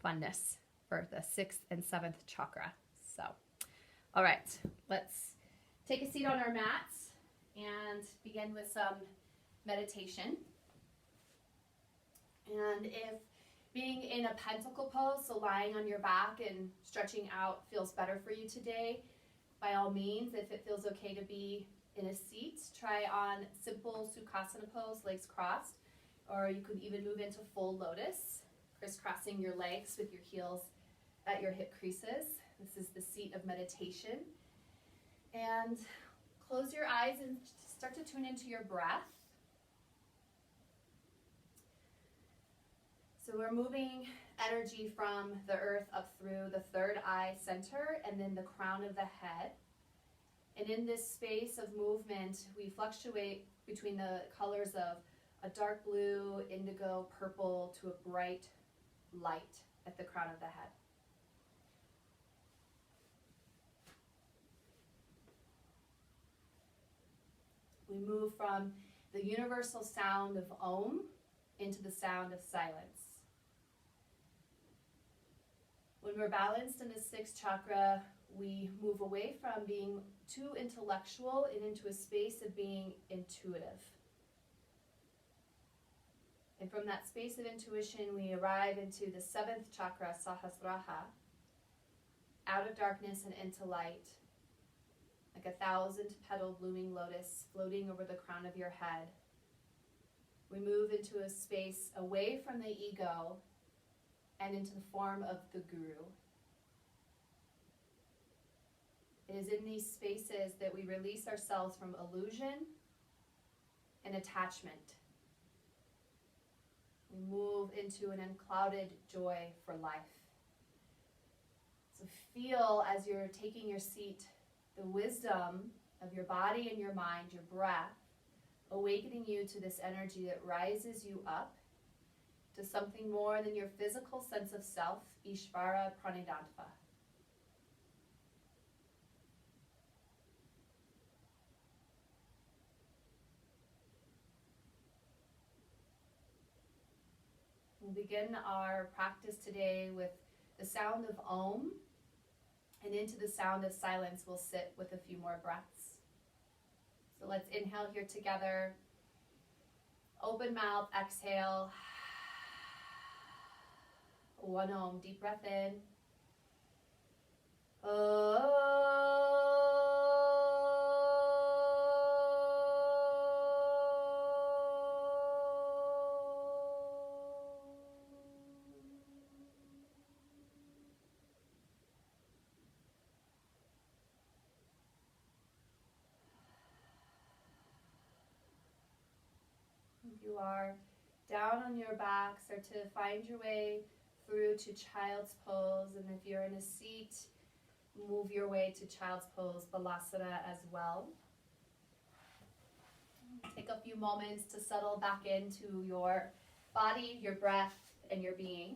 funness for the 6th and 7th chakra. So, all right, let's take a seat on our mats and begin with some meditation. And if being in a pentacle pose, so lying on your back and stretching out, feels better for you today, by all means. If it feels okay to be in a seat, try on simple Sukhasana pose, legs crossed, or you could even move into full lotus, crisscrossing your legs with your heels at your hip creases. This is the seat of meditation. And close your eyes and start to tune into your breath. So we're moving energy from the earth up through the third eye center and then the crown of the head. And in this space of movement, we fluctuate between the colors of a dark blue, indigo, purple to a bright light at the crown of the head. We move from the universal sound of Om into the sound of silence. When we're balanced in the 6th chakra, we move away from being too intellectual and into a space of being intuitive. And from that space of intuition, we arrive into the 7th chakra, Sahasrara, out of darkness and into light, like 1,000-petal blooming lotus floating over the crown of your head. We move into a space away from the ego and into the form of the Guru. It is in these spaces that we release ourselves from illusion and attachment. We move into an unclouded joy for life. So feel, as you're taking your seat, the wisdom of your body and your mind, your breath, awakening you to this energy that rises you up to something more than your physical sense of self, Ishvara Pranidantva. We'll begin our practice today with the sound of Om, and into the sound of silence we'll sit with a few more breaths. So let's inhale here together. Open mouth, exhale. One Om, deep breath in. If you are down on your back, start to find your way through to child's pose, and if you're in a seat, move your way to child's pose, balasana as well. Take a few moments to settle back into your body, your breath, and your being.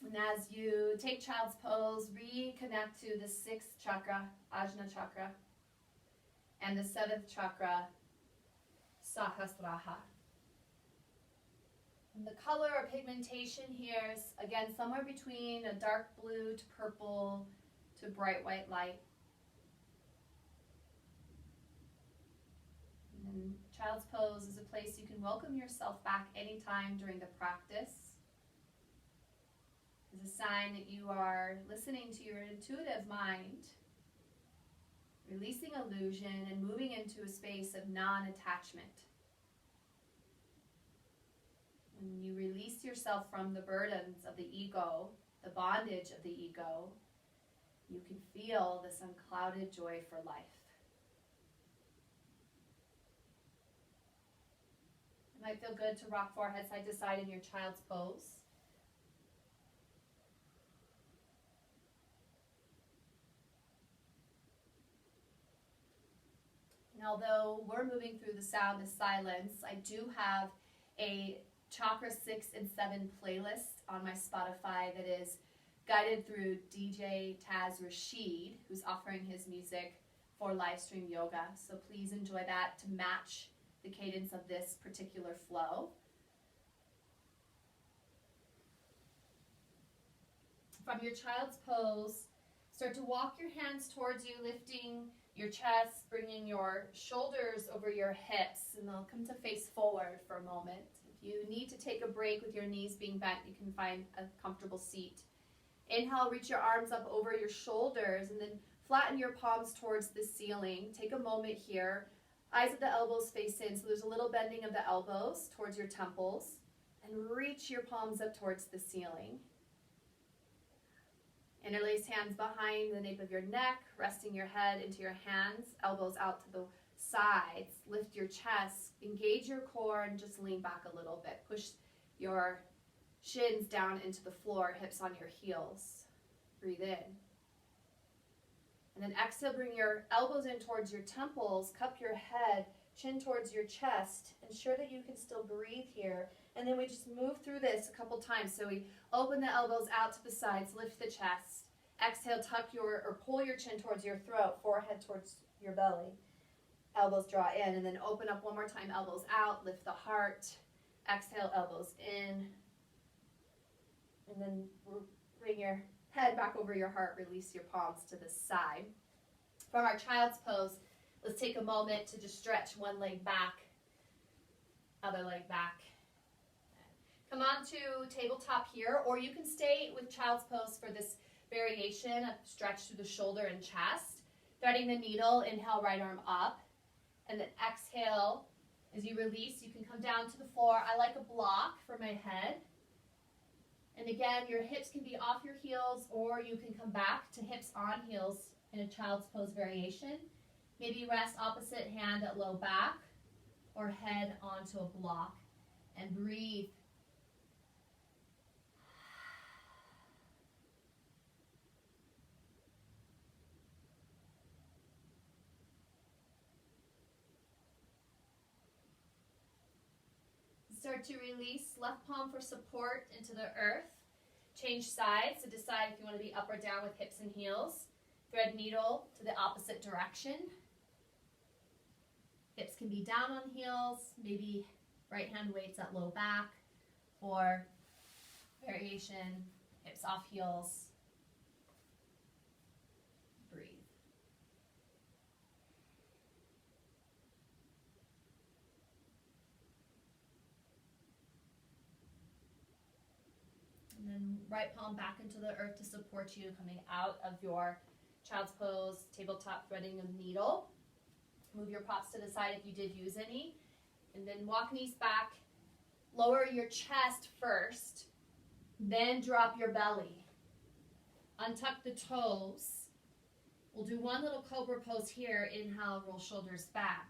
And as you take child's pose, reconnect to the 6th chakra, Ajna chakra, and the 7th chakra, Sahasrara. And the color or pigmentation here is, again, somewhere between a dark blue to purple to bright white light. And child's pose is a place you can welcome yourself back anytime during the practice. It's a sign that you are listening to your intuitive mind, releasing illusion and moving into a space of non-attachment. When you release yourself from the burdens of the ego, the bondage of the ego, you can feel this unclouded joy for life. It might feel good to rock forehead side to side in your child's pose. And although we're moving through the sound of silence, I do have a Chakra 6 and 7 playlist on my Spotify that is guided through DJ Taz Rashid, who's offering his music for live stream yoga. So please enjoy that to match the cadence of this particular flow. From your child's pose, start to walk your hands towards you, lifting your chest, bringing your shoulders over your hips, and they'll come to face forward for a moment. If you need to take a break with your knees being bent, you can find a comfortable seat. Inhale, reach your arms up over your shoulders, and then flatten your palms towards the ceiling. Take a moment here. Eyes at the elbows face in, so there's a little bending of the elbows towards your temples. And reach your palms up towards the ceiling. Interlace hands behind the nape of your neck, resting your head into your hands, elbows out to the sides. Lift your chest, engage your core, and just lean back a little bit. Push your shins down into the floor, hips on your heels. Breathe in. And then exhale, bring your elbows in towards your temples, cup your head, chin towards your chest. Ensure that you can still breathe here. And then we just move through this a couple times. So we open the elbows out to the sides, lift the chest. Exhale, tuck or pull your chin towards your throat, forehead towards your belly. Elbows draw in, and then open up one more time, elbows out, lift the heart. Exhale, elbows in. And then bring your head back over your heart, release your palms to the side. From our child's pose, let's take a moment to just stretch one leg back, other leg back. Come on to tabletop here, or you can stay with child's pose for this variation of stretch through the shoulder and chest. Threading the needle, inhale, right arm up, and then exhale. As you release, you can come down to the floor. I like a block for my head. And again, your hips can be off your heels, or you can come back to hips on heels in a child's pose variation. Maybe rest opposite hand at low back, or head onto a block, and breathe. Start to release left palm for support into the earth. Change sides to decide if you want to be up or down with hips and heels. Thread needle to the opposite direction. Hips can be down on heels, maybe right hand weights at low back, or variation, hips off heels. Breathe. And then right palm back into the earth to support you, coming out of your child's pose, tabletop threading of needle. Move your props to the side if you did use any. And then walk knees back. Lower your chest first, then drop your belly. Untuck the toes. We'll do one little cobra pose here. Inhale, roll shoulders back.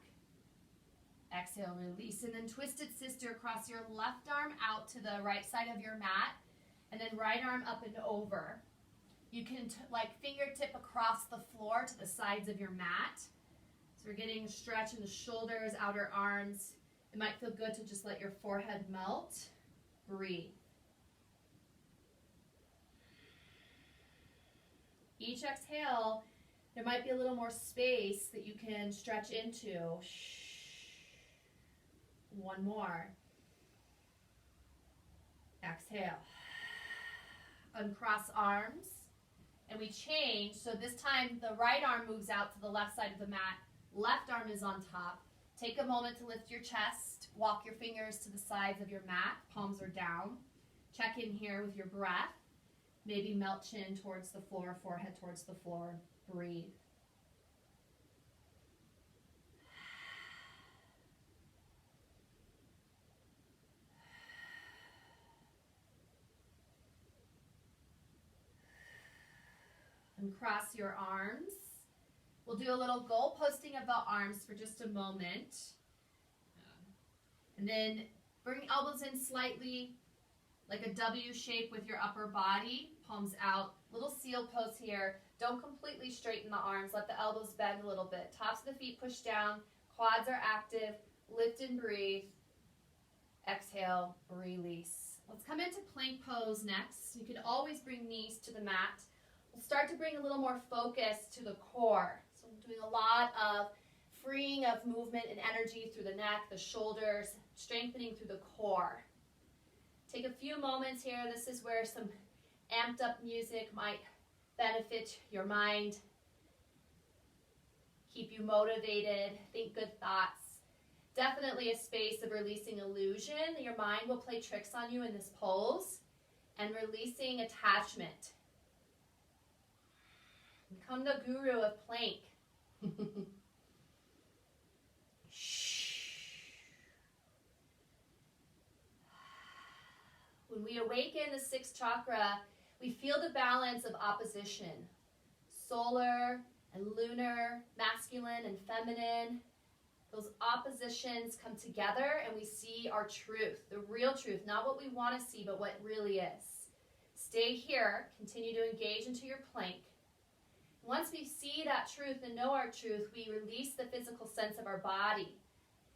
Exhale, release. And then twisted sister across your left arm out to the right side of your mat. And then right arm up and over. You can fingertip across the floor to the sides of your mat. So we're getting a stretch in the shoulders, outer arms. It might feel good to just let your forehead melt. Breathe. Each exhale, there might be a little more space that you can stretch into. One more. Exhale. Uncross arms. And we change. So this time the right arm moves out to the left side of the mat. Left arm is on top. Take a moment to lift your chest. Walk your fingers to the sides of your mat. Palms are down. Check in here with your breath. Maybe melt chin towards the floor, forehead towards the floor. Breathe. And cross your arms. We'll do a little goal posting of the arms for just a moment. And then bring elbows in slightly, like a W shape with your upper body, palms out. Little seal pose here. Don't completely straighten the arms. Let the elbows bend a little bit. Tops of the feet push down. Quads are active. Lift and breathe. Exhale, release. Let's come into plank pose next. You can always bring knees to the mat. We'll start to bring a little more focus to the core. So I'm doing a lot of freeing of movement and energy through the neck, the shoulders, strengthening through the core. Take a few moments here. This is where some amped up music might benefit your mind, keep you motivated, think good thoughts. Definitely a space of releasing illusion. Your mind will play tricks on you in this pose, and releasing attachment. Become the guru of plank. When we awaken the sixth chakra, we feel the balance of opposition. Solar and lunar, masculine and feminine. Those oppositions come together and we see our truth, the real truth, not what we want to see, but what it really is. Stay here, continue to engage into your plank. Once we see that truth and know our truth, we release the physical sense of our body,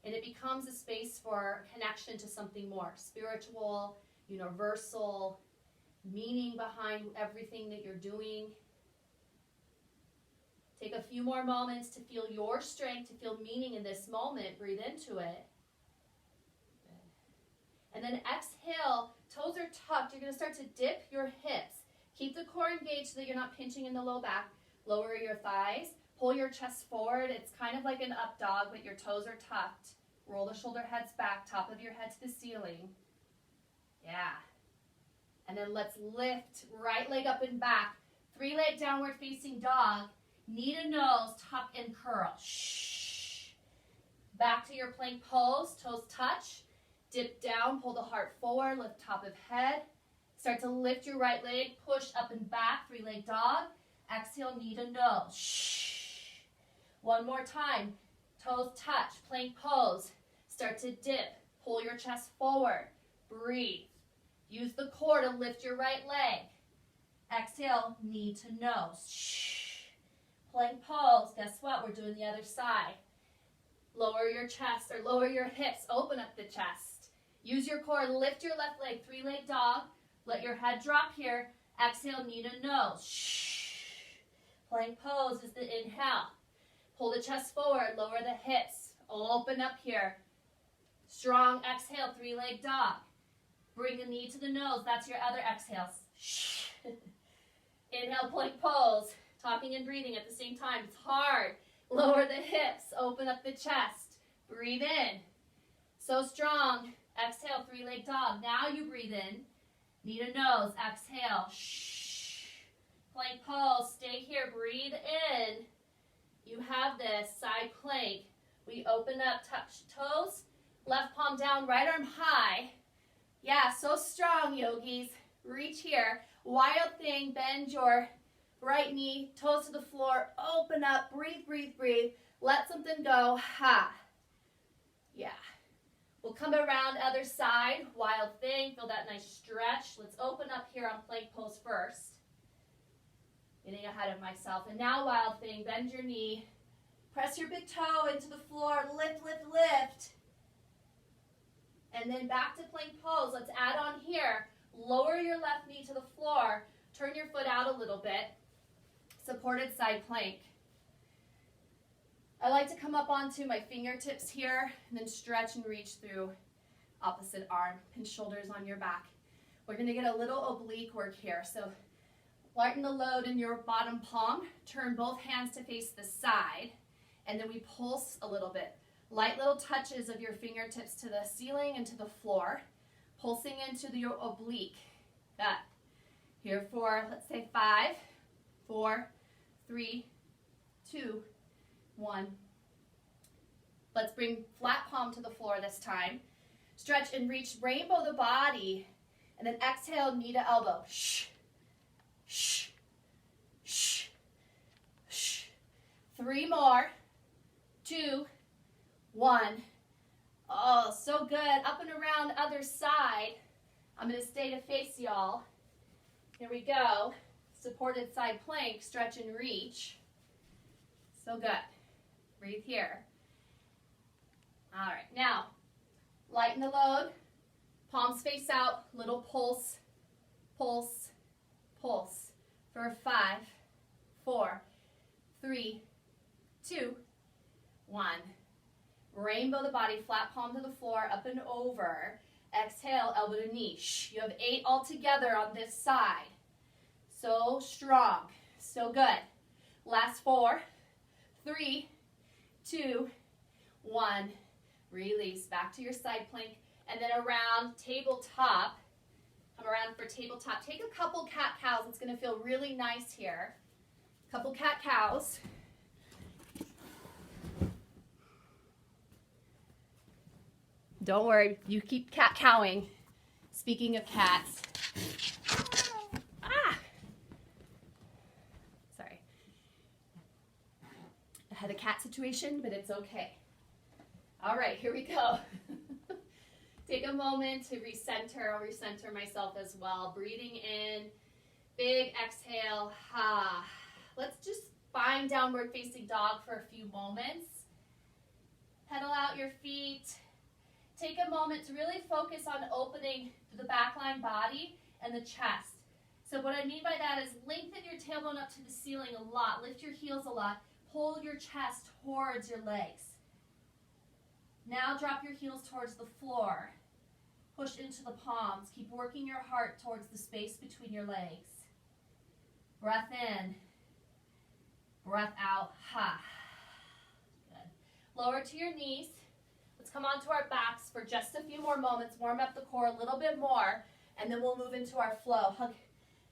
and it becomes a space for connection to something more spiritual, universal, meaning behind everything that you're doing. Take a few more moments to feel your strength, to feel meaning in this moment. Breathe into it. And then exhale, toes are tucked. You're going to start to dip your hips. Keep the core engaged so that you're not pinching in the low back. Lower your thighs. Pull your chest forward. It's kind of like an up dog, but your toes are tucked. Roll the shoulder heads back, top of your head to the ceiling. Yeah. And then let's lift right leg up and back. 3-leg downward facing dog. Knee to nose, tuck and curl. Shh. Back to your plank pose, toes touch. Dip down, pull the heart forward, lift top of head. Start to lift your right leg, push up and back, 3-leg dog. Exhale, knee to nose. Shh. One more time. Toes touch, plank pose. Start to dip, pull your chest forward. Breathe. Use the core to lift your right leg. Exhale, knee to nose. Shh. Plank pose. Guess what? We're doing the other side. Lower your chest or lower your hips. Open up the chest. Use your core. Lift your left leg. 3-leg dog. Let your head drop here. Exhale, knee to nose. Shh. Plank pose is the inhale. Pull the chest forward. Lower the hips. Open up here. Strong exhale. 3-leg dog. Bring the knee to the nose. That's your other exhale. Shh. Inhale, plank pose. Talking and breathing at the same time. It's hard. Lower the hips. Open up the chest. Breathe in. So strong. Exhale, 3-leg dog. Now you breathe in. Knee to nose. Exhale. Shh. Plank pose. Stay here. Breathe in. You have this. Side plank. We open up. Touch toes. Left palm down. Right arm high. Yeah, so strong, yogis. Reach here. Wild thing. Bend your right knee, toes to the floor, open up, breathe, breathe, breathe. Let something go. Ha. Yeah. We'll come around other side. Wild thing. Feel that nice stretch. Let's open up here on plank pose first. Getting ahead of myself. And now wild thing. Bend your knee. Press your big toe into the floor. Lift, lift, lift. And then back to plank pose. Let's add on here. Lower your left knee to the floor. Turn your foot out a little bit. Supported side plank. I like to come up onto my fingertips here and then stretch and reach through opposite arm. Pinch shoulders on your back. We're going to get a little oblique work here. So lighten the load in your bottom palm. Turn both hands to face the side. And then we pulse a little bit. Light little touches of your fingertips to the ceiling and to the floor. Pulsing into your oblique. Good. Here for, let's say 5, 4, 3, 2, 1. Let's bring flat palm to the floor this time. Stretch and reach, rainbow the body. And then exhale, knee to elbow. Shh, shh, shh, shh. 3 more. 2, 1. Oh, so good. Up and around other side. I'm going to stay to face y'all. Here we go. Supported side plank, stretch and reach. So good. Breathe here. All right, now lighten the load. Palms face out, little pulse, pulse, pulse. For 5, 4, 3, 2, 1. Rainbow the body, flat palm to the floor, up and over. Exhale, elbow to knee. Shh. You have 8 altogether on this side. So strong. So good. Last 4, 3, 2, 1. Release. Back to your side plank. And then around tabletop. Come around for tabletop. Take a couple cat-cows. It's going to feel really nice here. Couple cat-cows. Don't worry. You keep cat-cowing. Speaking of cats. Sorry. I had a cat situation, but it's okay. All right, here we go. Take a moment to recenter. I'll recenter myself as well. Breathing in, big exhale. Let's just find downward facing dog for a few moments. Pedal out your feet. Take a moment to really focus on opening the backline body and the chest. So what I mean by that is lengthen your tailbone up to the ceiling a lot. Lift your heels a lot. Pull your chest towards your legs. Now drop your heels towards the floor. Push into the palms. Keep working your heart towards the space between your legs. Breath in. Breath out. Good. Lower to your knees. Let's come onto our backs for just a few more moments. Warm up the core a little bit more, and then we'll move into our flow. Hug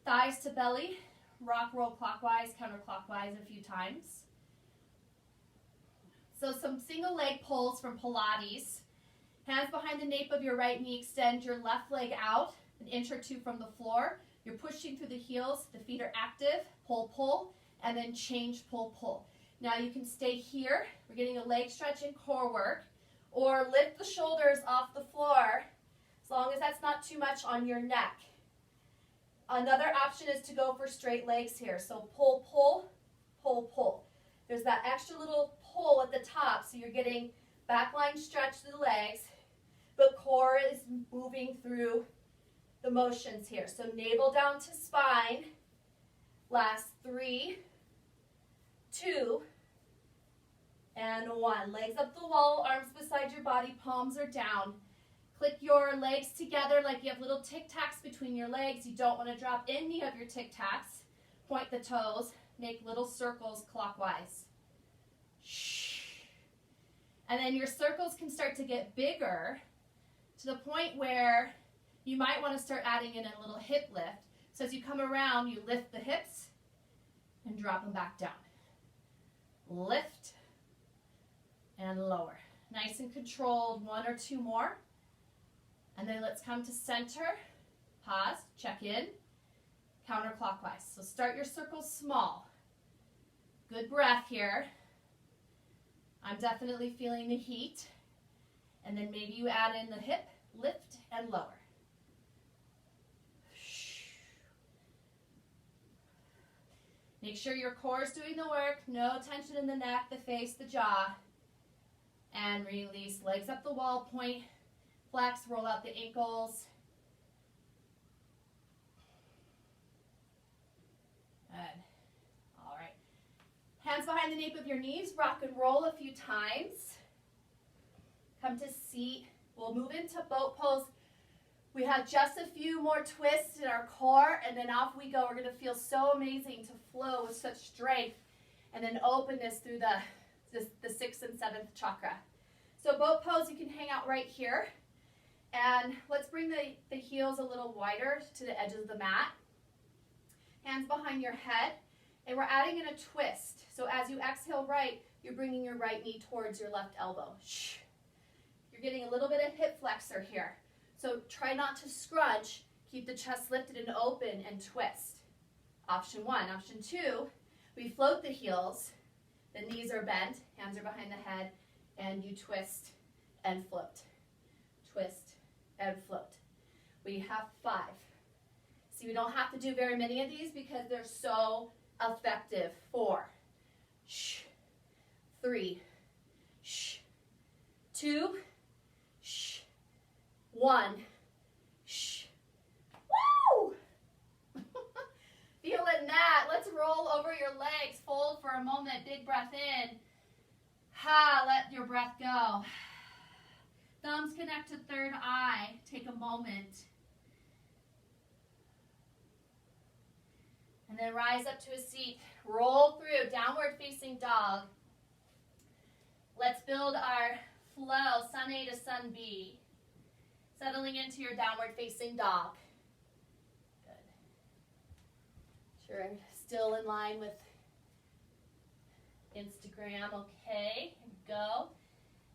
thighs to belly. Rock, roll clockwise, counterclockwise a few times. So some single leg pulls from Pilates. Hands behind the nape of your right knee. Extend your left leg out an inch or two from the floor. You're pushing through the heels. The feet are active. Pull, pull, and then change, pull, pull. Now you can stay here. We're getting a leg stretch and core work. Or lift the shoulders off the floor, as long as that's not too much on your neck. Another option is to go for straight legs here. So pull, pull, pull, pull. There's that extra little pull at the top, so you're getting back line stretch to the legs, but core is moving through the motions here. So navel down to spine. Last 3, 2, and 1. Legs up the wall, arms beside your body, palms are down. Click your legs together like you have little tic-tacs between your legs. You don't want to drop any of your tic-tacs. Point the toes. Make little circles clockwise. And then your circles can start to get bigger to the point where you might want to start adding in a little hip lift. So as you come around, you lift the hips and drop them back down. Lift and lower. Nice and controlled. 1 or 2 more. And then let's come to center. Pause. Check in. Counterclockwise. So start your circles small. Good breath here. I'm definitely feeling the heat. And then maybe you add in the hip, lift, and lower. Make sure your core is doing the work. No tension in the neck, the face, the jaw. And release. Legs up the wall, point, flex, roll out the ankles. Good. All right. Hands behind the nape of your knees. Rock and roll a few times. Come to seat. We'll move into boat pose. We have just a few more twists in our core, and then off we go. We're going to feel so amazing to flow with such strength and then openness through the 6th and 7th chakra. So boat pose, you can hang out right here. And let's bring the heels a little wider to the edges of the mat. Hands behind your head. And we're adding in a twist. So as you exhale right, you're bringing your right knee towards your left elbow. You're getting a little bit of hip flexor here. So try not to scrunch. Keep the chest lifted and open and twist. Option 1. Option 2, we float the heels. The knees are bent, hands are behind the head, and you twist and float. Twist and float. We have 5. See, we don't have to do very many of these because they're so effective. 4, 3, 2, 1. Woo! Feeling that. Let's roll over your legs. Fold for a moment. Big breath in. Let your breath go. Thumbs connect to third eye. Take a moment. And then rise up to a seat. Roll through, downward facing dog. Let's build our flow, sun A to sun B. Settling into your downward facing dog. Good. Sure, I'm still in line with Instagram. Okay, here we go.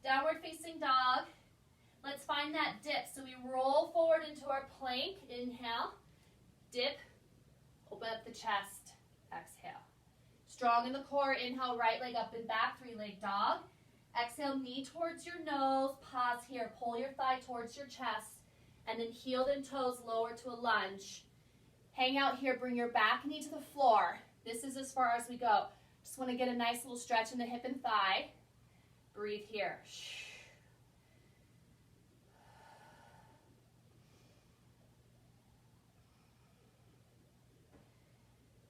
Downward facing dog. Let's find that dip. So we roll forward into our plank. Inhale, dip, open up the chest, exhale. Strong in the core, inhale, right leg up and back, three-leg dog. Exhale, knee towards your nose, pause here, pull your thigh towards your chest, and then heel and toes lower to a lunge. Hang out here, bring your back knee to the floor. This is as far as we go. Just want to get a nice little stretch in the hip and thigh. Breathe here.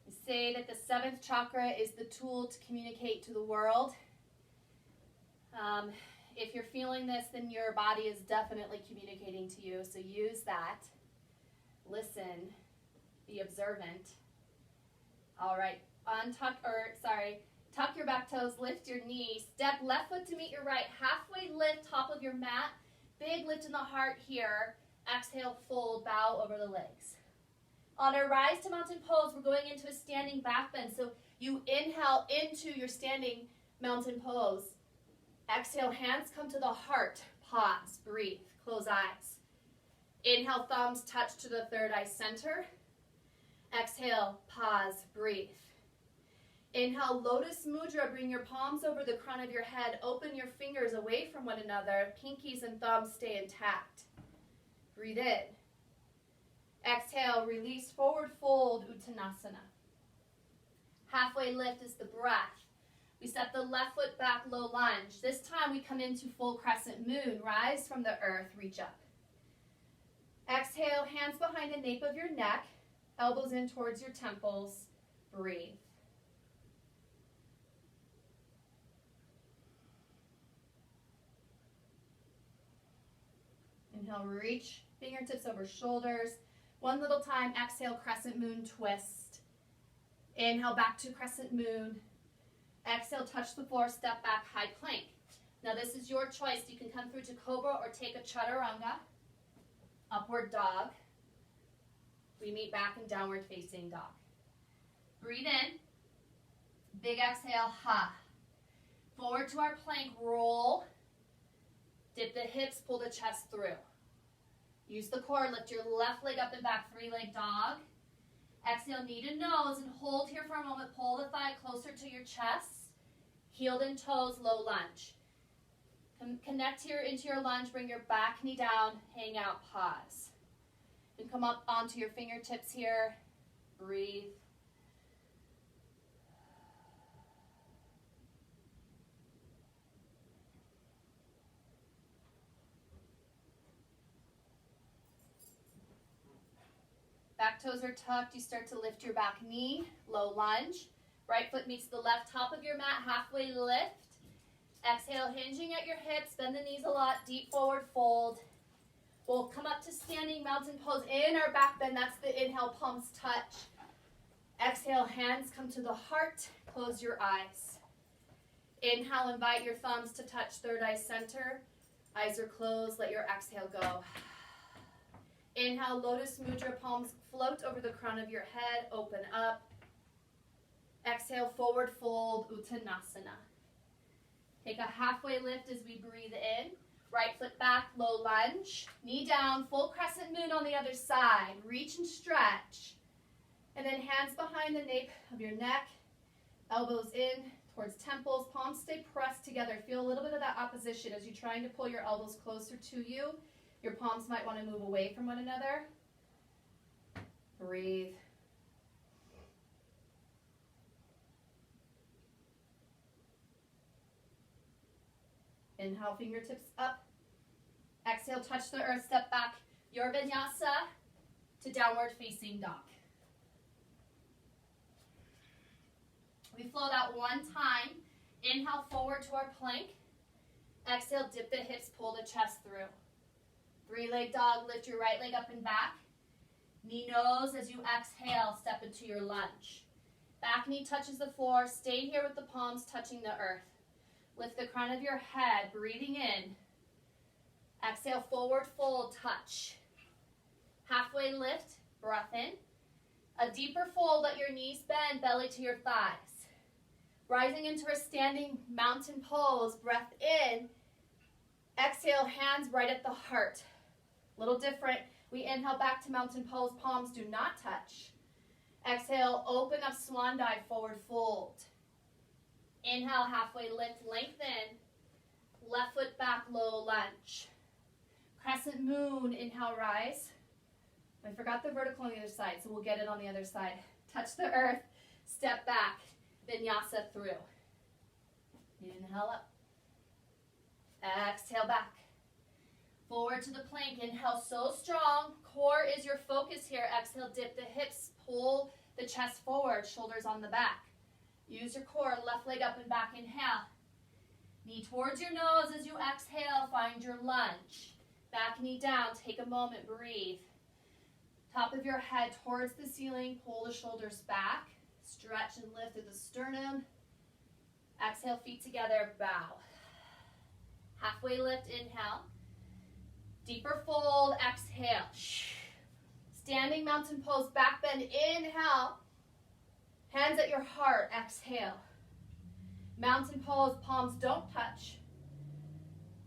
We say that the seventh chakra is the tool to communicate to the world. If you're feeling this, then your body is definitely communicating to you, so use that. Listen, be observant. All right, tuck your back toes, lift your knees, step left foot to meet your right, halfway lift, top of your mat, big lift in the heart here. Exhale, fold, bow over the legs. On our rise to mountain pose, we're going into a standing back bend, so you inhale into your standing mountain pose. Exhale, hands come to the heart. Pause, breathe, close eyes. Inhale, thumbs touch to the third eye center. Exhale, pause, breathe. Inhale, lotus mudra, bring your palms over the crown of your head. Open your fingers away from one another. Pinkies and thumbs stay intact. Breathe in. Exhale, release, forward fold, Uttanasana. Halfway lift is the breath. We step the left foot back, low lunge. This time we come into full crescent moon. Rise from the earth, reach up. Exhale, hands behind the nape of your neck, elbows in towards your temples. Breathe. Inhale, reach fingertips over shoulders. One little time, exhale, crescent moon twist. Inhale, back to crescent moon. Exhale, touch the floor, step back, high plank. Now this is your choice. You can come through to cobra or take a chaturanga. Upward dog. We meet back in downward facing dog. Breathe in. Big exhale, ha. Forward to our plank, roll. Dip the hips, pull the chest through. Use the core, lift your left leg up and back, three-leg dog. Exhale, knee to nose, and hold here for a moment. Pull the thigh closer to your chest. Heel and toes, low lunge. Connect here into your lunge. Bring your back knee down. Hang out, pause. And come up onto your fingertips here. Breathe. Back toes are tucked. You start to lift your back knee, low lunge. Right foot meets the left top of your mat, halfway lift. Exhale, hinging at your hips, bend the knees a lot, deep forward fold. We'll come up to standing mountain pose in our back bend. That's the inhale, palms touch. Exhale, hands come to the heart, close your eyes. Inhale, invite your thumbs to touch third eye center. Eyes are closed, let your exhale go. Inhale, lotus mudra, palms float over the crown of your head, open up. Exhale, forward fold, Uttanasana. Take a halfway lift as we breathe in. Right foot back, low lunge. Knee down, full crescent moon on the other side. Reach and stretch. And then hands behind the nape of your neck. Elbows in towards temples. Palms stay pressed together. Feel a little bit of that opposition as you're trying to pull your elbows closer to you. Your palms might want to move away from one another. Breathe. Inhale, fingertips up. Exhale, touch the earth, step back. Your vinyasa to downward facing dog. We flow that one time. Inhale, forward to our plank. Exhale, dip the hips, pull the chest through. Three-leg dog, lift your right leg up and back. Knee nose as you exhale, step into your lunge. Back knee touches the floor. Stay here with the palms touching the earth. Lift the crown of your head, breathing in. Exhale, forward fold, touch. Halfway lift, breath in. A deeper fold, let your knees bend, belly to your thighs. Rising into a standing mountain pose, breath in. Exhale, hands right at the heart. A little different. We inhale back to mountain pose, palms do not touch. Exhale, open up swan dive, forward fold. Inhale, halfway lift, lengthen. Left foot back, low lunge. Crescent moon, inhale, rise. I forgot the vertical on the other side, so we'll get it on the other side. Touch the earth, step back, vinyasa through. Inhale up. Exhale back. Forward to the plank, inhale so strong. Core is your focus here. Exhale, dip the hips, pull the chest forward, shoulders on the back. Use your core, left leg up and back, inhale. Knee towards your nose as you exhale, find your lunge. Back knee down, take a moment, breathe. Top of your head towards the ceiling, pull the shoulders back. Stretch and lift at the sternum. Exhale, feet together, bow. Halfway lift, inhale. Deeper fold, exhale. Standing mountain pose, back bend, inhale. Hands at your heart, exhale. Mountain pose, palms don't touch.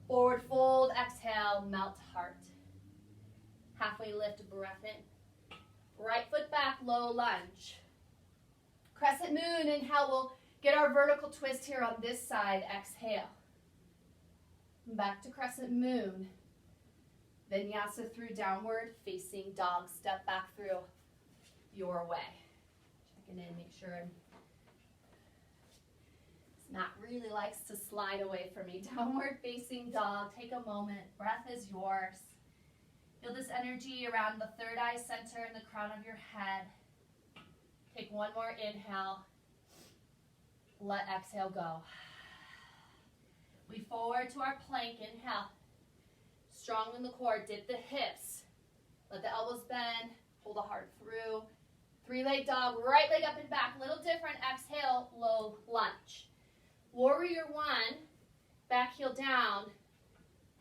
Forward fold, exhale, melt heart. Halfway lift, breath in. Right foot back, low lunge. Crescent moon, inhale, we'll get our vertical twist here on this side, exhale. Back to crescent moon. Vinyasa through downward facing dog. Step back through your way. Checking in, make sure this mat really likes to slide away from me. Downward facing dog. Take a moment. Breath is yours. Feel this energy around the third eye center and the crown of your head. Take one more inhale. Let exhale go. We forward to our plank. Inhale. Strong in the core. Dip the hips. Let the elbows bend. Pull the heart through. Three-leg dog. Right leg up and back. Little different. Exhale. Low lunge. Warrior one. Back heel down.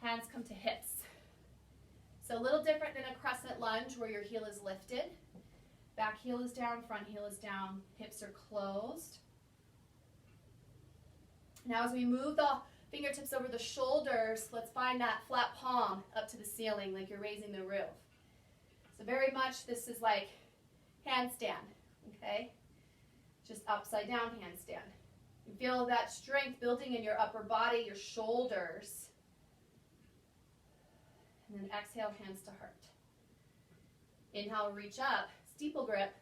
Hands come to hips. So a little different than a crescent lunge where your heel is lifted. Back heel is down, front heel is down, hips are closed. Now as we move the fingertips over the shoulders, let's find that flat palm up to the ceiling like you're raising the roof. So very much this is like handstand, okay? Just upside down handstand. You feel that strength building in your upper body, your shoulders. And then exhale, hands to heart. Inhale, reach up, steeple grip.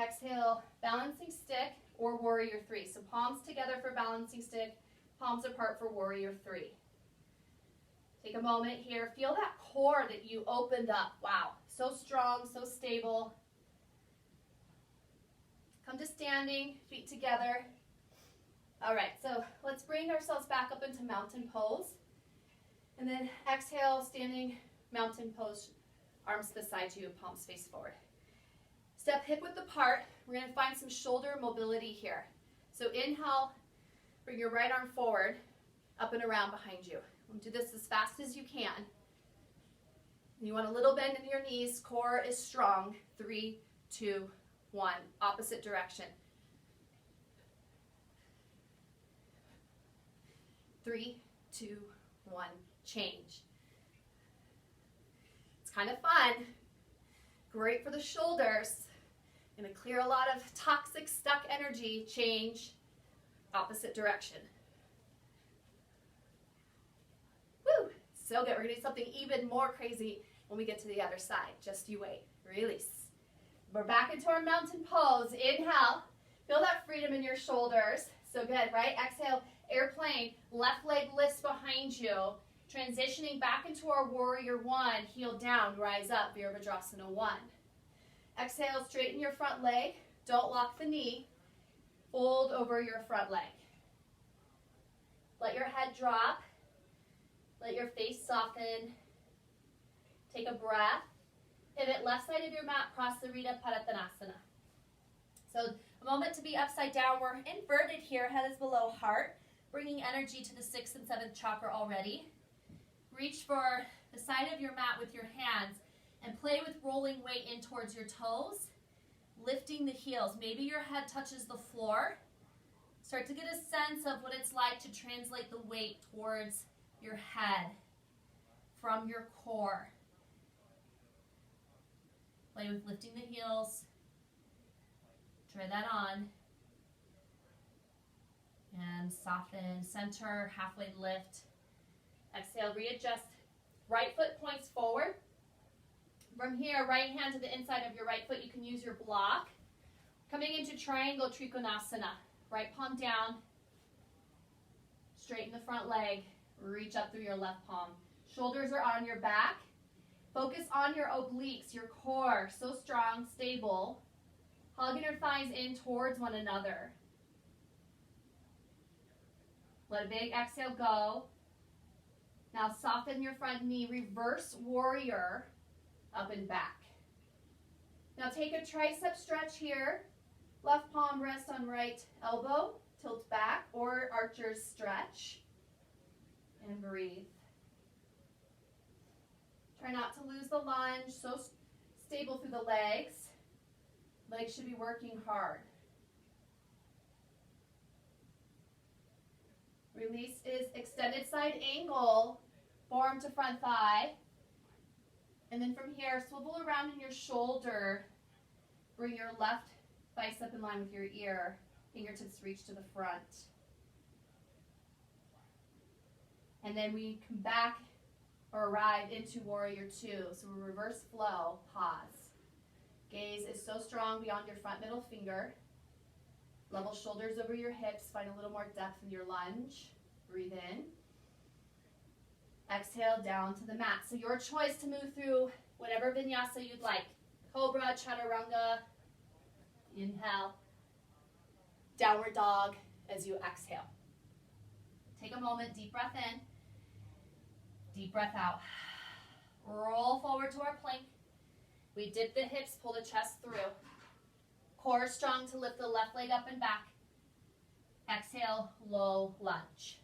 Exhale, balancing stick or warrior three. So palms together for balancing stick, palms apart for warrior three. Take a moment here. Feel that core that you opened up. Wow, so strong, so stable. Come to standing, feet together. All right, so let's bring ourselves back up into mountain pose. And then exhale, standing mountain pose, arms beside you, palms face forward. Step hip width apart. We're going to find some shoulder mobility here. So inhale, bring your right arm forward, up and around behind you. We'll do this as fast as you can. You want a little bend in your knees, core is strong. 3, 2, 1, opposite direction. 3, 2, 1, change. It's kind of fun. Great for the shoulders. Going to clear a lot of toxic, stuck energy. Change, opposite direction. Woo! So good. We're going to do something even more crazy when we get to the other side. Just you wait. Release. We're back into our mountain pose. Inhale. Feel that freedom in your shoulders. So good, right? Exhale, airplane. Left leg lifts behind you. Transitioning back into our warrior one. Heel down, rise up, Virabhadrasana 1. Exhale, straighten your front leg. Don't lock the knee. Fold over your front leg. Let your head drop. Let your face soften. Take a breath. Pivot left side of your mat, Prasarita Padottanasana. So a moment to be upside down. We're inverted here, head is below heart, bringing energy to the 6th and 7th chakra already. Reach for the side of your mat with your hands and play with rolling weight in towards your toes, lifting the heels. Maybe your head touches the floor. Start to get a sense of what it's like to translate the weight towards your head from your core. Play with lifting the heels. Try that on. And soften, center, halfway lift. Exhale, readjust. Right foot points forward. From here, right hand to the inside of your right foot, you can use your block. Coming into triangle trikonasana. Right palm down. Straighten the front leg. Reach up through your left palm. Shoulders are on your back. Focus on your obliques, your core, so strong, stable. Hugging your thighs in towards one another. Let a big exhale go. Now soften your front knee, reverse warrior, up and back. Now take a tricep stretch here. Left palm rest on right elbow, tilt back, or archer's stretch. And breathe. Try not to lose the lunge, so stable through the legs. Legs should be working hard. Release is extended side angle, forearm to front thigh. And then from here, swivel around in your shoulder. Bring your left bicep in line with your ear. Fingertips reach to the front. And then we come back or arrive into warrior 2. So we reverse flow, pause. Gaze is so strong beyond your front middle finger. Level shoulders over your hips. Find a little more depth in your lunge. Breathe in. Exhale down to the mat. So your choice to move through whatever vinyasa you'd like. Cobra, chaturanga. Inhale. Downward dog as you exhale. Take a moment, deep breath in. Deep breath out. Roll forward to our plank. We dip the hips, pull the chest through. Core strong to lift the left leg up and back. Exhale, low lunge.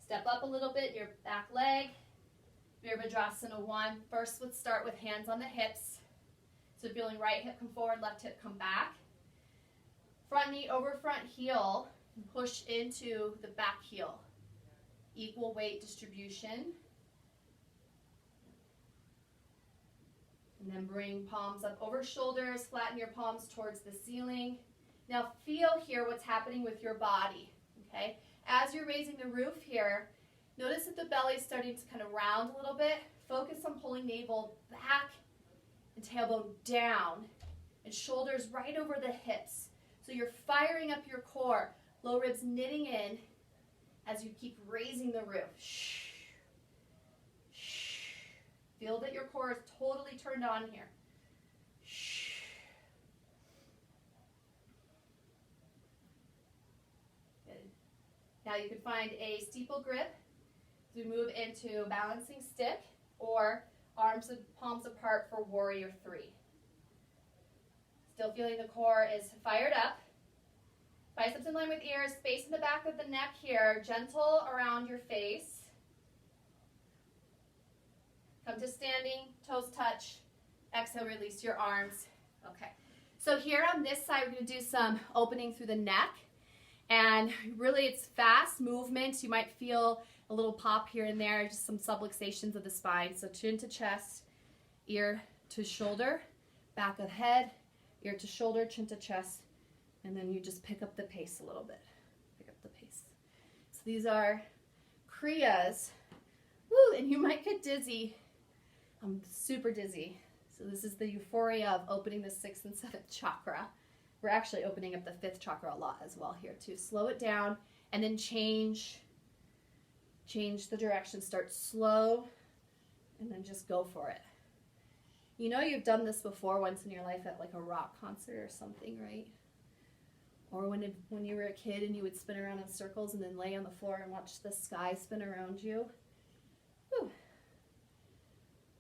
Step up a little bit, your back leg. Virabhadrasana 1. First, let's start with hands on the hips. So feeling right hip come forward, left hip come back. Front knee over front heel. Push into the back heel. Equal weight distribution. And then bring palms up over shoulders, flatten your palms towards the ceiling. Now feel here what's happening with your body, okay? As you're raising the roof here, notice that the belly's starting to kind of round a little bit. Focus on pulling navel back and tailbone down and shoulders right over the hips. So you're firing up your core, low ribs knitting in as you keep raising the roof. Shh. Shh. Feel that your core is totally turned on here. Shh. Good. Now you can find a steeple grip as we move into balancing stick or arms and palms apart for warrior 3. Still feeling the core is fired up. Biceps in line with ears, space in the back of the neck here, gentle around your face. Come to standing, toes touch. Exhale, release your arms. Okay, so here on this side, we're going to do some opening through the neck. And really it's fast movements. You might feel a little pop here and there, just some subluxations of the spine. So chin to chest, ear to shoulder, back of head, ear to shoulder, chin to chest. And then you just pick up the pace a little bit. Pick up the pace. So these are Kriyas. Woo, and you might get dizzy. I'm super dizzy. So this is the euphoria of opening the 6th and 7th chakra. We're actually opening up the 5th chakra a lot as well here too. Slow it down and then change the direction. Start slow and then just go for it. You know you've done this before once in your life at like a rock concert or something, right? Or when you were a kid and you would spin around in circles and then lay on the floor and watch the sky spin around you. Whew.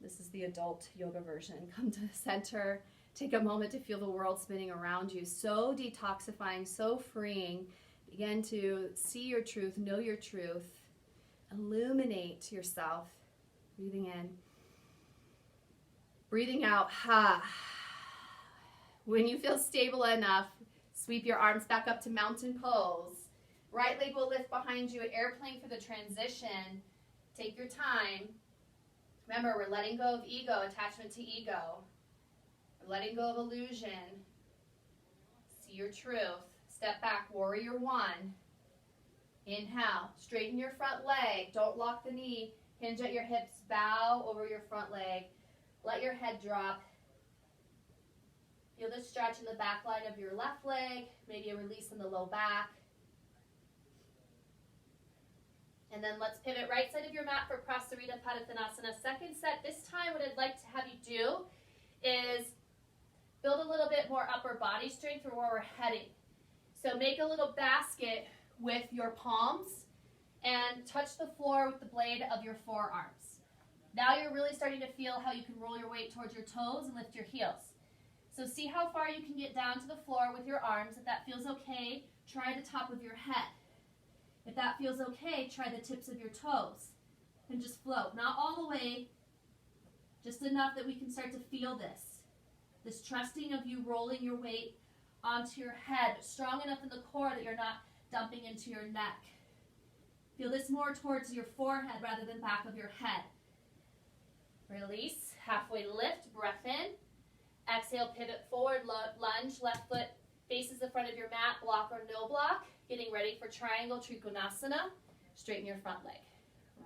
This is the adult yoga version. Come to the center. Take a moment to feel the world spinning around you. So detoxifying, so freeing. Begin to see your truth, know your truth. Illuminate yourself. Breathing in. Breathing out. Ha. When you feel stable enough, sweep your arms back up to mountain pose. Right leg will lift behind you, airplane for the transition. Take your time. Remember, we're letting go of ego, attachment to ego. We're letting go of illusion. See your truth. Step back, warrior one. Inhale, straighten your front leg. Don't lock the knee. Hinge at your hips, bow over your front leg. Let your head drop. Feel the stretch in the back line of your left leg, maybe a release in the low back. And then let's pivot right side of your mat for Prasarita Padottanasana. Second set. This time what I'd like to have you do is build a little bit more upper body strength for where we're heading. So make a little basket with your palms and touch the floor with the blade of your forearms. Now you're really starting to feel how you can roll your weight towards your toes and lift your heels. So see how far you can get down to the floor with your arms. If that feels okay, try the top of your head. If that feels okay, try the tips of your toes and just float. Not all the way, just enough that we can start to feel this. This trusting of you rolling your weight onto your head, but strong enough in the core that you're not dumping into your neck. Feel this more towards your forehead rather than back of your head. Release, halfway lift, breath in. Exhale, pivot forward, lunge, left foot faces the front of your mat, block or no block. Getting ready for triangle trikonasana. Straighten your front leg.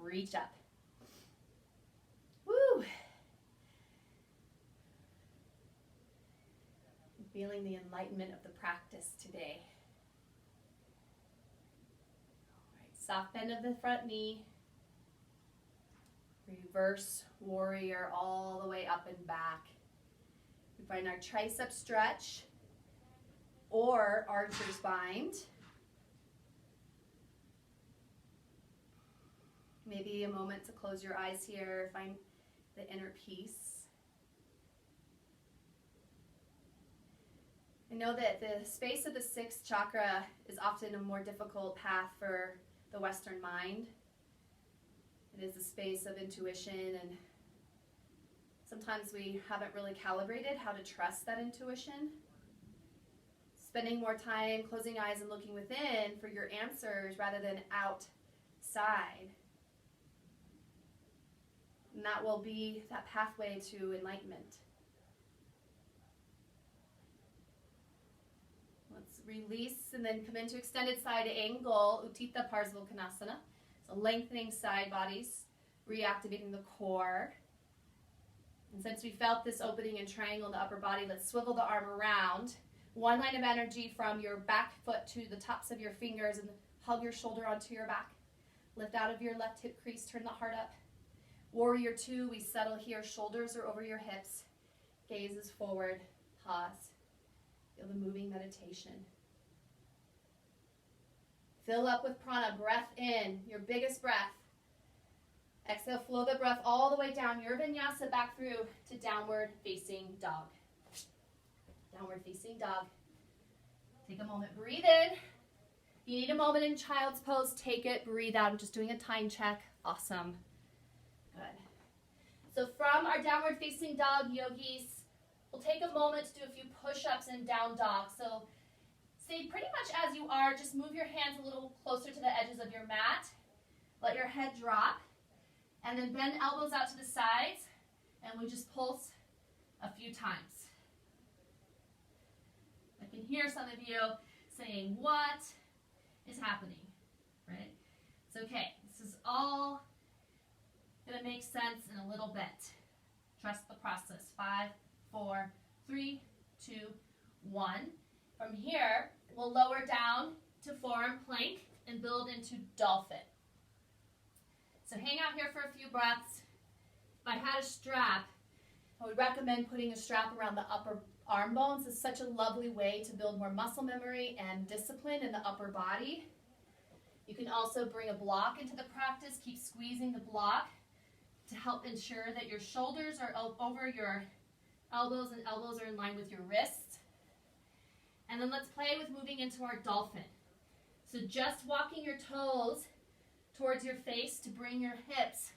Reach up. Woo! I'm feeling the enlightenment of the practice today. All right, soft bend of the front knee. Reverse warrior all the way up and back. We find our tricep stretch or archer's bind. Maybe a moment to close your eyes here, find the inner peace. I know that the space of the sixth chakra is often a more difficult path for the Western mind. It is a space of intuition, and sometimes we haven't really calibrated how to trust that intuition. Spending more time closing eyes and looking within for your answers rather than outside. And that will be that pathway to enlightenment. Let's release and then come into extended side angle, Utthita Parsvakonasana. So lengthening side bodies, reactivating the core. And since we felt this opening and triangle in the upper body, let's swivel the arm around. One line of energy from your back foot to the tops of your fingers and hug your shoulder onto your back. Lift out of your left hip crease, turn the heart up. Warrior two, we settle here, shoulders are over your hips, gaze is forward, pause. Feel the moving meditation. Fill up with prana, breath in, your biggest breath. Exhale, flow the breath all the way down, your vinyasa back through to downward facing dog. Downward facing dog. Take a moment, breathe in. If you need a moment in child's pose, take it, breathe out. I'm just doing a time check. Awesome. Good. So from our downward facing dog, yogis, we'll take a moment to do a few push-ups and down dog. So stay pretty much as you are. Just move your hands a little closer to the edges of your mat. Let your head drop. And then bend elbows out to the sides. And we just pulse a few times. I can hear some of you saying, what is happening? Right? It's okay. This is all going to make sense in a little bit. Trust the process. 5, 4, 3, 2, 1. From here, we'll lower down to forearm plank and build into dolphin. So hang out here for a few breaths. If I had a strap, I would recommend putting a strap around the upper arm bones. It's such a lovely way to build more muscle memory and discipline in the upper body. You can also bring a block into the practice. Keep squeezing the block. to help ensure that your shoulders are over your elbows and elbows are in line with your wrists. And then let's play with moving into our dolphin. So just walking your toes towards your face to bring your hips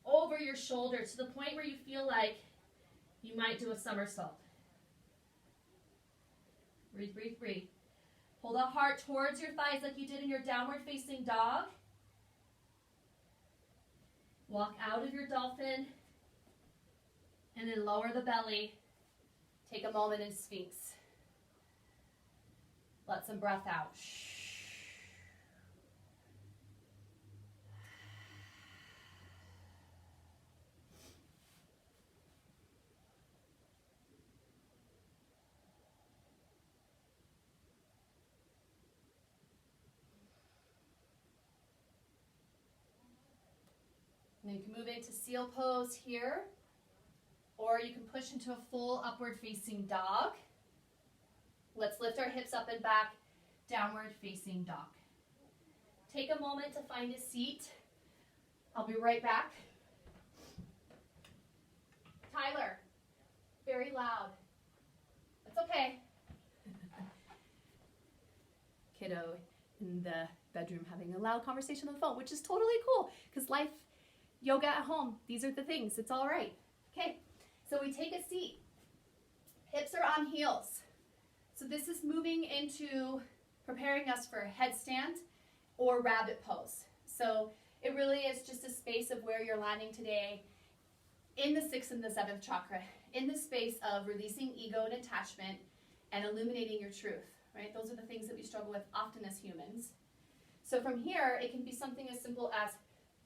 over your shoulder to the point where you feel like you might do a somersault. Breathe, breathe, breathe. Pull the heart towards your thighs like you did in your downward facing dog. Walk out of your dolphin and then lower the belly. Take a moment in Sphinx. Let some breath out. And you can move into seal pose here, or you can push into a full upward facing dog. Let's lift our hips up and back, downward facing dog. Take a moment to find a seat. I'll be right back. Tyler, very loud. It's okay. Kiddo in the bedroom having a loud conversation on the phone, which is totally cool because life, yoga at home, these are the things. It's all right. Okay, so we take a seat. Hips are on heels. So this is moving into preparing us for a headstand or rabbit pose. So it really is just a space of where you're landing today in the 6th and the 7th chakra, in the space of releasing ego and attachment and illuminating your truth, right? Those are the things that we struggle with often as humans. So from here, it can be something as simple as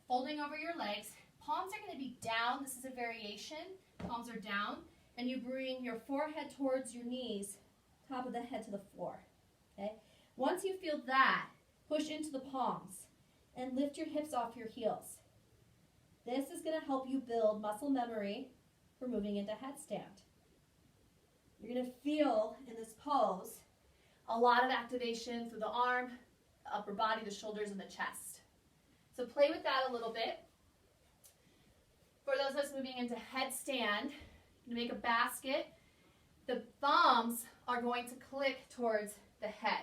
folding over your legs. Palms are going to be down. This is a variation. Palms are down. And you bring your forehead towards your knees, top of the head to the floor. Okay? Once you feel that, push into the palms and lift your hips off your heels. This is going to help you build muscle memory for moving into headstand. You're going to feel in this pose a lot of activation through the arm, the upper body, the shoulders, and the chest. So play with that a little bit. For those of us moving into headstand, you make a basket. The thumbs are going to click towards the head.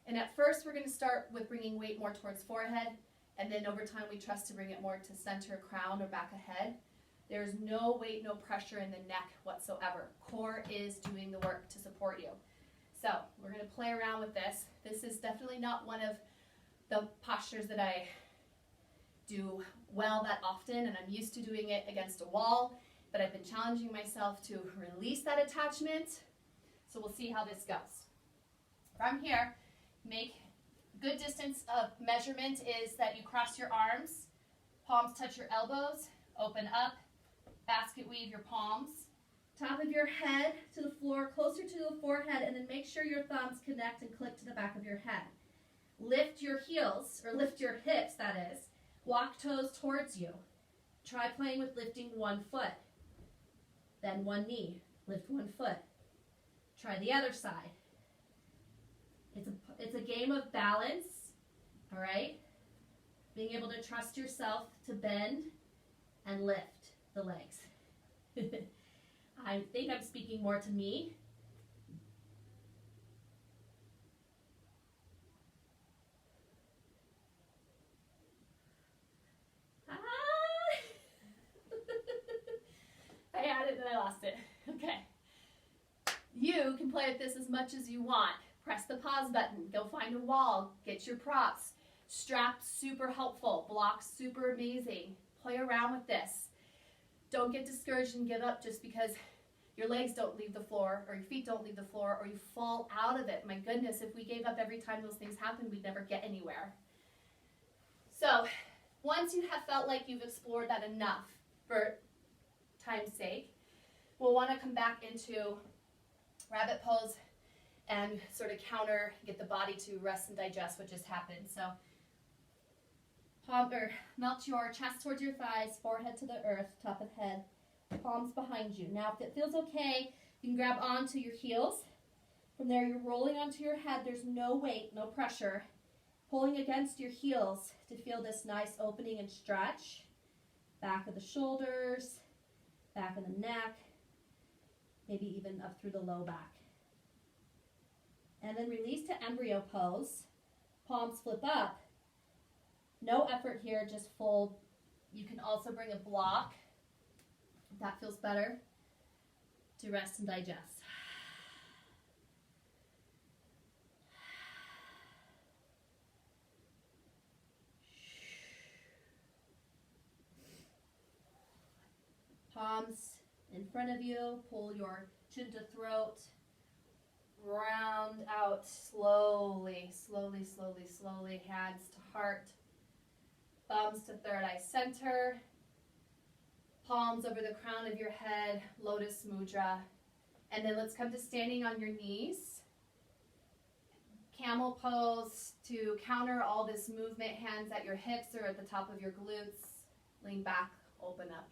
And at first, we're going to start with bringing weight more towards forehead, and then over time, we trust to bring it more to center, crown, or back ahead. There's no weight, no pressure in the neck whatsoever. Core is doing the work to support you. So we're going to play around with this. This is definitely not one of the postures that I do well that often, and I'm used to doing it against a wall, but I've been challenging myself to release that attachment. So we'll see how this goes. From here, make good distance of measurement is that you cross your arms, palms touch your elbows, open up, basket weave your palms, top of your head to the floor, closer to the forehead, and then make sure your thumbs connect and click to the back of your head. Lift your heels, or lift your hips, that is. Walk toes towards you. Try playing with lifting one foot. Then one knee. Lift one foot. Try the other side. It's a game of balance, all right? Being able to trust yourself to bend and lift the legs. I think I'm speaking more to me. I had it and I lost it. Okay. You can play with this as much as you want. Press the pause button. Go find a wall. Get your props. Straps, super helpful. Blocks, super amazing. Play around with this. Don't get discouraged and give up just because your legs don't leave the floor or your feet don't leave the floor or you fall out of it. My goodness, if we gave up every time those things happen, we'd never get anywhere. So once you have felt like you've explored that enough for time's sake, we'll want to come back into rabbit pose and sort of counter, get the body to rest and digest what just happened. So melt your chest towards your thighs, forehead to the earth, top of head, palms behind you. Now, if it feels okay, you can grab onto your heels. From there, you're rolling onto your head. There's no weight, no pressure. Pulling against your heels to feel this nice opening and stretch. back of the shoulders, back of the neck, maybe even up through the low back. And then release to embryo pose. Palms flip up. No effort here, just fold. You can also bring a block, if that feels better, to rest and digest. Palms in front of you, pull your chin to throat, round out slowly, slowly, slowly, slowly, hands to heart, thumbs to third eye center, palms over the crown of your head, lotus mudra, and then let's come to standing on your knees. Camel pose to counter all this movement, hands at your hips or at the top of your glutes, lean back, open up.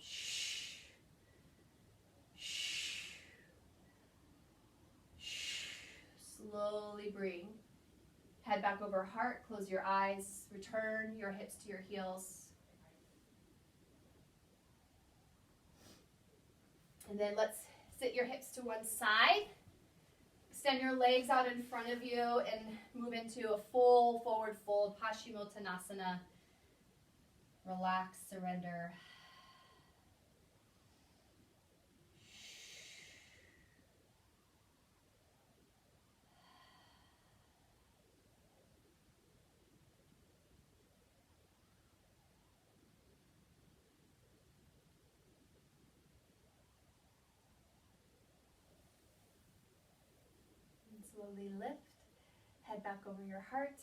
Slowly bring head back over heart, close your eyes, return your hips to your heels. And then let's sit your hips to one side. Extend your legs out in front of you and move into a full forward fold, Paschimottanasana. Relax, surrender. Slowly lift, head back over your heart,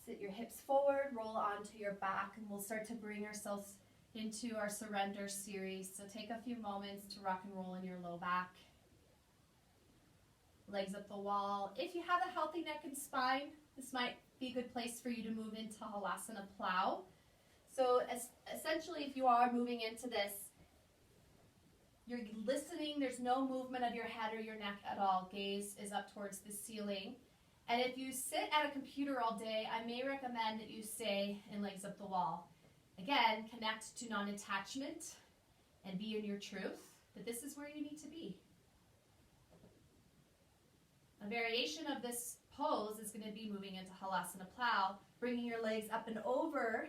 sit your hips forward, roll onto your back, and we'll start to bring ourselves into our surrender series. So take a few moments to rock and roll in your low back. Legs up the wall. If you have a healthy neck and spine, this might be a good place for you to move into Halasana Plow. So essentially, if you are moving into this, you're listening, there's no movement of your head or your neck at all. Gaze is up towards the ceiling. And if you sit at a computer all day, I may recommend that you stay in legs up the wall. Again, connect to non-attachment and be in your truth, but this is where you need to be. A variation of this pose is going to be moving into Halasana Plow, bringing your legs up and over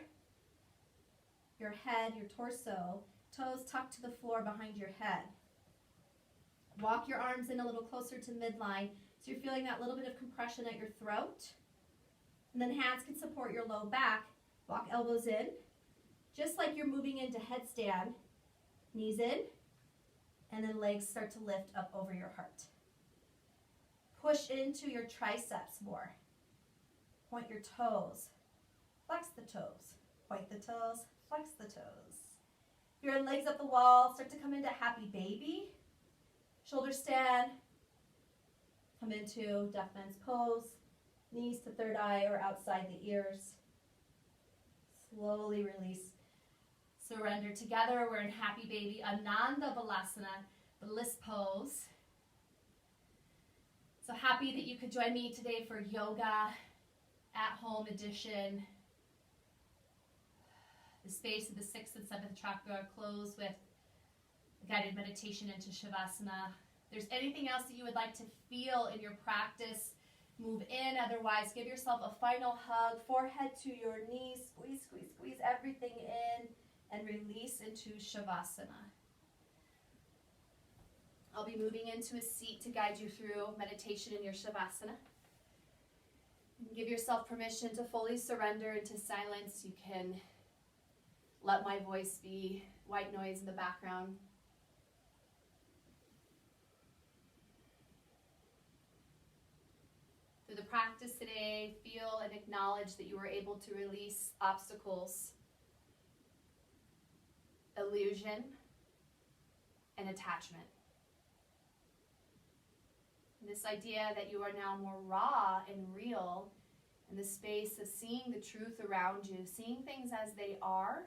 your head, your torso, toes tucked to the floor behind your head. Walk your arms in a little closer to midline so you're feeling that little bit of compression at your throat. And then hands can support your low back. Walk elbows in, just like you're moving into headstand. Knees in, and then legs start to lift up over your heart. Push into your triceps more. Point your toes. Flex the toes. Point the toes. Flex the toes. If you're in legs up the wall, start to come into happy baby. Shoulder stand. Come into deaf man's pose. Knees to third eye or outside the ears. Slowly release. Surrender together. We're in happy baby. Ananda Balasana, bliss pose. So happy that you could join me today for yoga at home edition. The space of the 6th and 7th chakra, close with a guided meditation into Shavasana. If there's anything else that you would like to feel in your practice, move in. Otherwise, give yourself a final hug, forehead to your knees, squeeze, squeeze, squeeze everything in, and release into Shavasana. I'll be moving into a seat to guide you through meditation in your Shavasana. And give yourself permission to fully surrender into silence. You can let my voice be white noise in the background. Through the practice today, feel and acknowledge that you were able to release obstacles, illusion, and attachment. This idea that you are now more raw and real in the space of seeing the truth around you, seeing things as they are,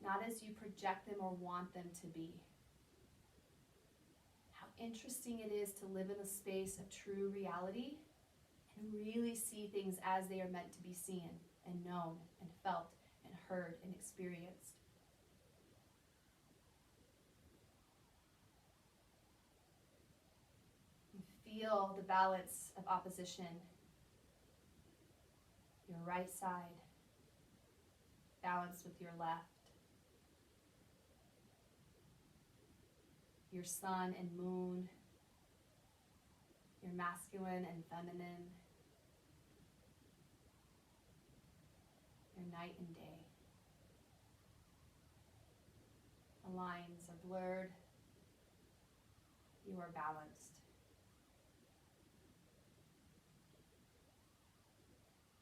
not as you project them or want them to be. How interesting it is to live in a space of true reality and really see things as they are meant to be seen and known and felt and heard and experienced. feel the balance of opposition. Your right side balanced with your left. Your sun and moon. Your masculine and feminine. Your night and day. The lines are blurred. You are balanced.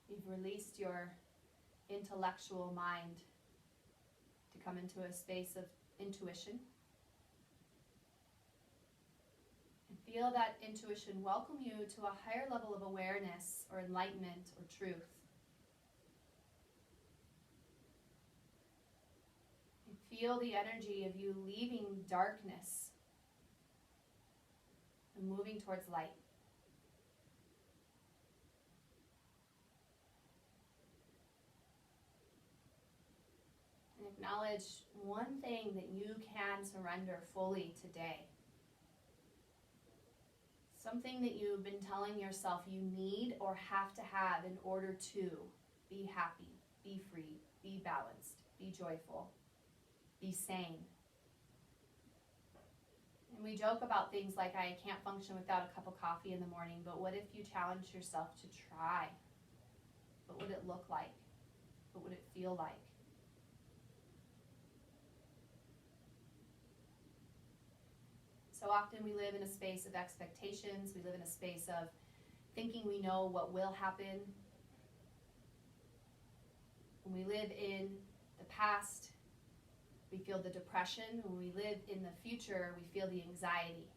You've released your intellectual mind to come into a space of intuition. And feel that intuition welcome you to a higher level of awareness or enlightenment or truth. And feel the energy of you leaving darkness and moving towards light. And acknowledge one thing that you can surrender fully today. Something that you've been telling yourself you need or have to have in order to be happy, be free, be balanced, be joyful, be sane. And we joke about things like, I can't function without a cup of coffee in the morning, but what if you challenge yourself to try? What would it look like? What would it feel like? So often we live in a space of expectations. We live in a space of thinking we know what will happen. When we live in the past, we feel the depression. When we live in the future, we feel the anxiety.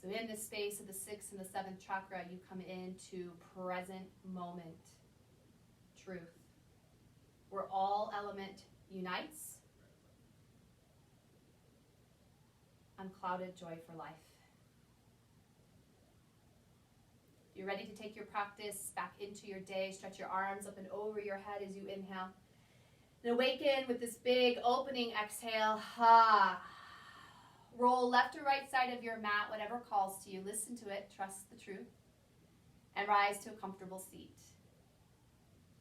So in this space of the 6th and the 7th chakra, you come into present moment truth, where all element unites. Unclouded joy for life. You're ready to take your practice back into your day. Stretch your arms up and over your head as you inhale. And awaken with this big opening exhale. Roll left or right side of your mat, whatever calls to you. Listen to it. Trust the truth. And rise to a comfortable seat.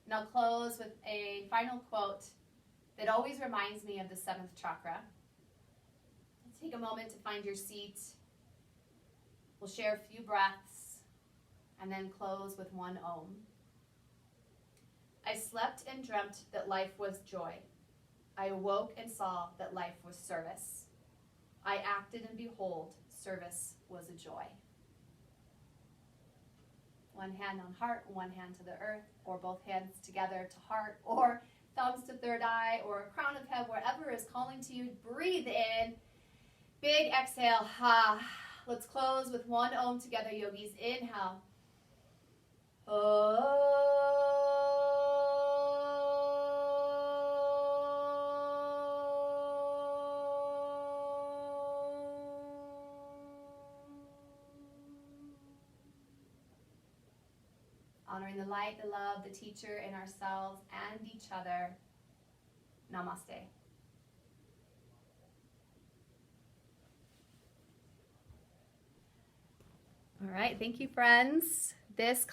And I'll close with a final quote that always reminds me of the 7th chakra. Take a moment to find your seat. We'll share a few breaths and then close with one Om. I slept and dreamt that life was joy. I awoke and saw that life was service. I acted and behold, service was a joy. One hand on heart, one hand to the earth, or both hands together to heart, or thumbs to third eye, or crown of head, wherever is calling to you. Breathe in. Big exhale, Let's close with one Om together, yogis. Inhale. Honoring the light, the love, the teacher in ourselves and each other. Namaste. All right, thank you, friends. This